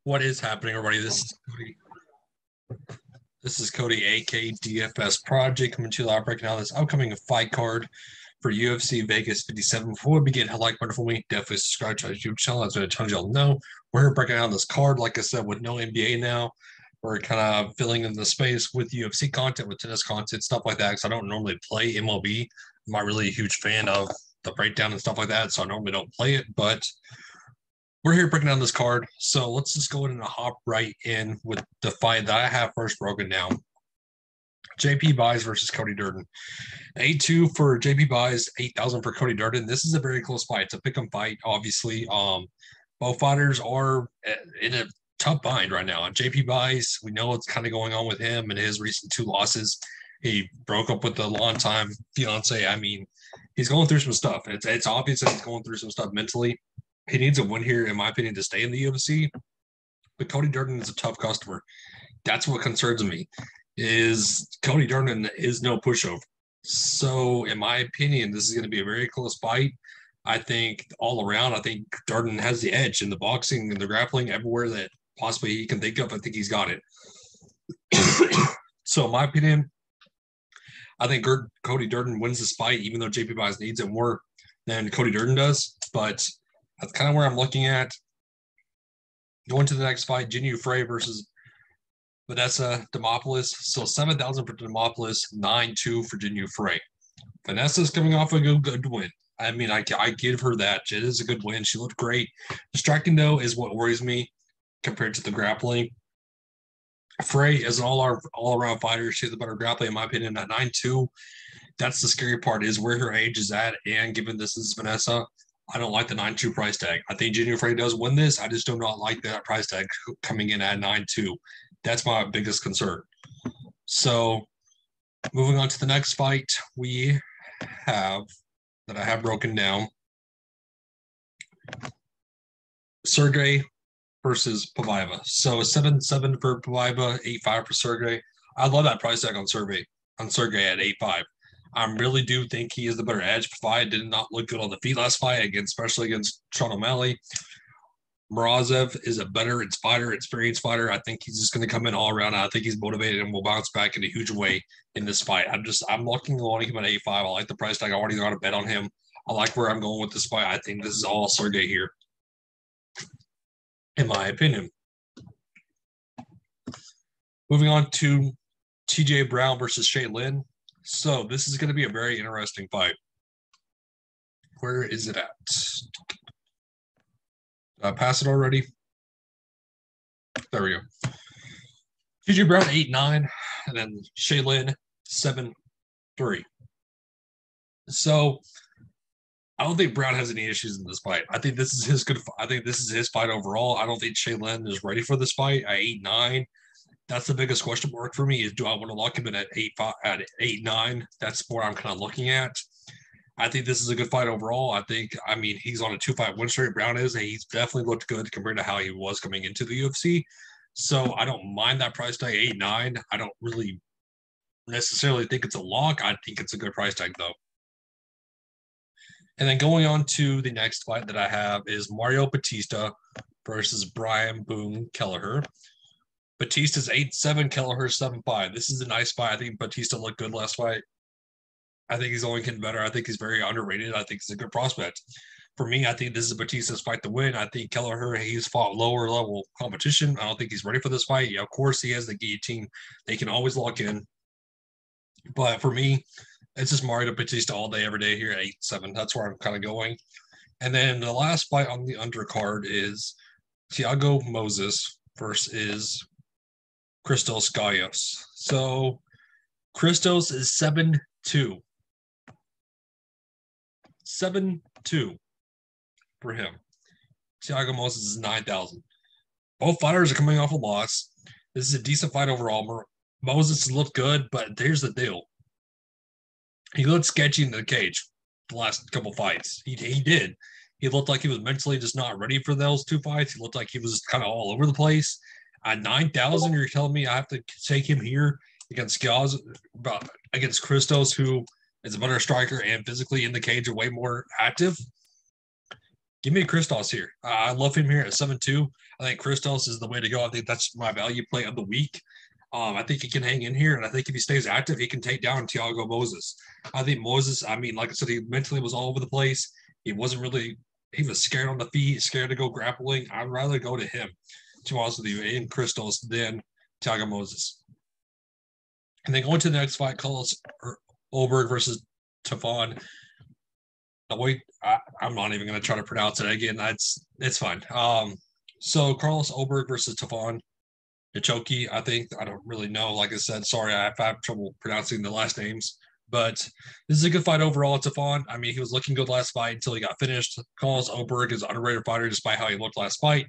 What is happening, everybody? This is Cody, DK DFS Project, coming to you live breaking down this upcoming fight card for UFC Vegas 57. Before we begin, like button for me, definitely subscribe to our YouTube channel. As a ton of y'all know, we're here breaking down this card. Like I said, with no NBA now, we're kind of filling in the space with UFC content, with tennis content, stuff like that. Because I don't normally play MLB. I'm not really a huge fan of the breakdown and stuff like that, so I normally don't play it, but we're here breaking down this card. So let's just go ahead and hop right in with the fight that I have first broken down. JP Buys versus Cody Durden. 8-2 for JP Buys, 8,000 for Cody Durden. This is a very close fight. It's a pick 'em fight, obviously. Both fighters are in a tough bind right now. JP Buys, we know what's kind of going on with him and his recent 2 losses. He broke up with a longtime fiance. I mean, he's going through some stuff. It's obvious that he's going through some stuff mentally. He needs a win here, in my opinion, to stay in the UFC. But Cody Durden is a tough customer. That's what concerns me. Is Cody Durden is no pushover. So, in my opinion, this is going to be a very close fight. I think all around, I think Durden has the edge in the boxing and the grappling, everywhere that possibly he can think of. I think he's got it. So, in my opinion, I think Cody Durden wins this fight, even though JP Buys needs it more than Cody Durden does. But that's kind of where I'm looking at. Going to the next fight, Ginyu Frey versus Vanessa Thermopolis. So 7,000 for Thermopolis, 9-2 for Ginyu Frey. Vanessa's coming off a good win. I mean, I give her that. It is a good win. She looked great. The striking, though, is what worries me compared to the grappling. Frey is an all-around fighter. She's the better grappling, in my opinion, at 9-2. That's the scary part, is where her age is at. And given this is Vanessa, I don't like the 9-2 price tag. I think Ginyu Frey does win this. I just do not like that price tag coming in at 9-2. That's my biggest concern. So, moving on to the next fight, we have, that I have broken down, Sergey versus Paviva. So 7-7 for Paviva, 8-5 for Sergey. I love that price tag on Sergey at 8-5. I really do think he is the better edge. Paviva did not look good on the feet last fight, especially against Sean O'Malley. Marazev is a better experienced fighter. I think he's just going to come in all around. I think he's motivated and will bounce back in a huge way in this fight. I'm looking on him at 8-5. I like the price tag. I already got a bet on him. I like where I'm going with this fight. I think this is all Sergey here, in my opinion. Moving on to TJ Brown versus Shay Lynn. So this is going to be a very interesting fight. Where is it at? Pass it already. There we go. TJ Brown 8-9, and then Shay Lynn 7-3. So I don't think Brown has any issues in this fight. I think this is his good. I think this is his fight overall. I don't think Shay Lynn is ready for this fight at 8-9. That's the biggest question mark for me. Is do I want to lock him in at 8-9? That's what I'm kind of looking at. I think this is a good fight overall. I mean, he's on a 2-5 win streak. Brown is, and he's definitely looked good compared to how he was coming into the UFC. So I don't mind that price tag, 8-9. I don't really necessarily think it's a lock. I think it's a good price tag, though. And then going on to the next fight that I have is Mario Batista versus Brian Boone Kelleher. Batista's 8-7, Kelleher 7-5. This is a nice fight. I think Batista looked good last fight. I think he's only getting better. I think he's very underrated. I think he's a good prospect. For me, I think this is Batista's fight to win. I think Kelleher, he's fought lower level competition. I don't think he's ready for this fight. Yeah, of course, he has the guillotine. They can always lock in. But for me, it's just Mario Batista all day, every day here at 8-7. That's where I'm kind of going. And then the last fight on the undercard is Thiago Moses versus Christos Scallios. So Christos is 7-2. 7-2 for him. Thiago Moses is 9,000. Both fighters are coming off a loss. This is a decent fight overall. Moses looked good, but here's the deal. He looked sketchy in the cage the last couple fights. He did. He looked like he was mentally just not ready for those 2 fights. He looked like he was kind of all over the place. At 9,000, you're telling me I have to take him here against Scallios, against Christos, who is a better striker and physically in the cage and way more active? Give me Christos here. I love him here at 7-2. I think Christos is the way to go. I think that's my value play of the week. I think he can hang in here, and I think if he stays active, he can take down Thiago Moses. I think Moses, I mean, like I said, he mentally was all over the place. He wasn't really, he was scared on the feet, scared to go grappling. I'd rather go to him, to be honest with you, in Christos than Thiago Moses. And then going to the next fight, Carlos Oberg versus Tefon. Wait, I'm not even going to try to pronounce it again. It's fine. So Carlos Oberg versus Tefon Choki, I think. I don't really know. Like I said, sorry, I have trouble pronouncing the last names. But this is a good fight overall. Tefon, I mean, he was looking good last fight until he got finished. Carlos Oberg is an underrated fighter despite how he looked last fight.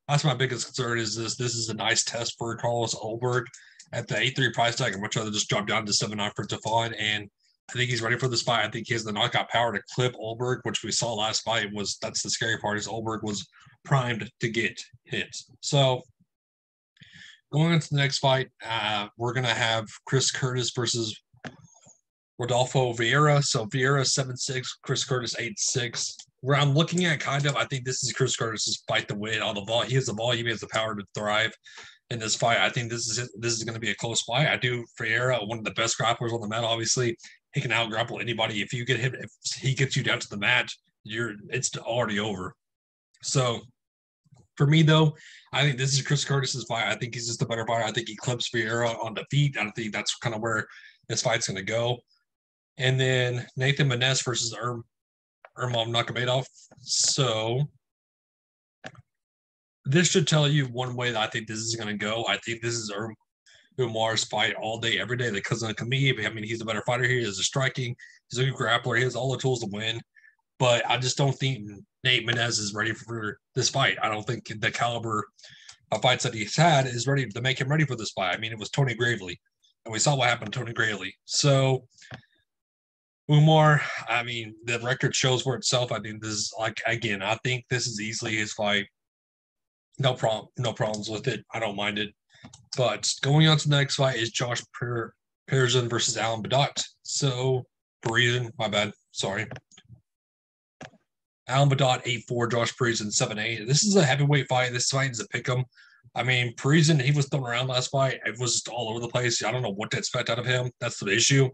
That's my biggest concern is this. This is a nice test for Carlos Oberg at the 8-3 price tag. I'd much rather just drop down to 7-9 for Tefon, and I think he's ready for this fight. I think he has the knockout power to clip Oberg, which we saw last fight. That's the scary part is Oberg was primed to get hit. So going into the next fight, we're gonna have Chris Curtis versus Rodolfo Vieira. So Vieira 7-6, Chris Curtis 8-6. Where I'm looking at I think this is Chris Curtis's fight to win. All the he has the volume, he has the power to thrive in this fight. I think this is going to be a close fight. I do Vieira, one of the best grapplers on the mat. Obviously, he can out grapple anybody. If you get him, if he gets you down to the mat, it's already over. So for me, though, I think this is Chris Curtis's fight. I think he's just a better fighter. I think he clips Vieira on the feet. I think that's kind of where this fight's going to go. And then Nathan Vanessa versus Urmov Nakamadov. So this should tell you one way that I think this is going to go. I think this is Umar's fight all day, every day. The cousin of Khabib. I mean, he's a better fighter here. He's a striking. He's a good grappler. He has all the tools to win. But I just don't think Nate Menez is ready for this fight. I don't think the caliber of fights that he's had is ready to make him ready for this fight. I mean, it was Tony Gravely, and we saw what happened to Tony Gravely. So Umar, I mean, the record shows for itself. I think this is again, I think this is easily his fight. No problems with it. I don't mind it. But going on to the next fight is Josh Parisian versus Alan Badot. So Parisian, my bad. Sorry. Alan Badot 8-4, Josh Parisian 7-8. This is a heavyweight fight. This fight is a pick'em. I mean, Parisian, he was thrown around last fight. It was just all over the place. I don't know what to expect out of him. That's the issue.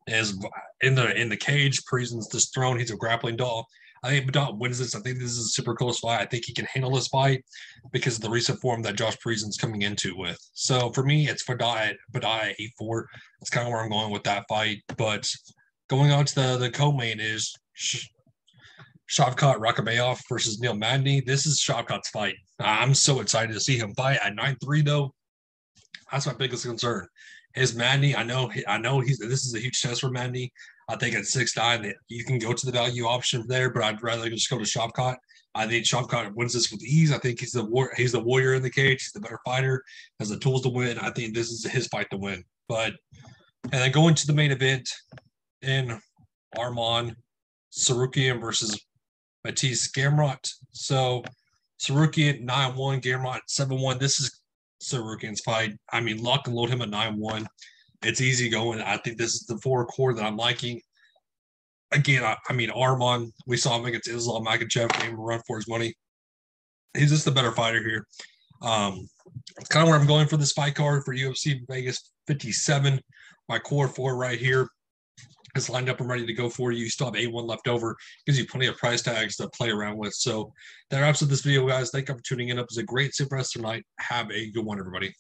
Is in the cage, Parisian's just thrown. He's a grappling doll. I think Badot wins this. I think this is a super close fight. I think he can handle this fight because of the recent form that Josh Parisian's coming into with. So for me, it's Badot at 8-4. That's kind of where I'm going with that fight. But going on to the co-main is Shavkat Rakhmonov versus Neil Magny. This is Shavkat's fight. I'm so excited to see him fight at 9-3 though. That's my biggest concern. Is Magny? I know this is a huge test for Magny. I think at 6'9", you can go to the value option there, but I'd rather just go to Shavkat. I think Shavkat wins this with ease. I think he's the warrior in the cage. He's the better fighter, has the tools to win. I think this is his fight to win. And then going to the main event in Arman Tsarukyan versus Matisse Gamrot. So Tsarukyan 9-1, Gamrot 7-1. This is Tsarukyan's fight. I mean, lock and load him at 9-1. It's easy going. I think this is the four core that I'm liking. Again, I mean, Arman, we saw him against Islam Makhachev, gave him a run for his money. He's just the better fighter here. It's kind of where I'm going for this fight card for UFC Vegas 57. My core four right here is lined up and ready to go for you. You still have A1 left over. Gives you plenty of price tags to play around with. So that wraps up this video, guys. Thank you for tuning in. It was a great super rest tonight. Have a good one, everybody.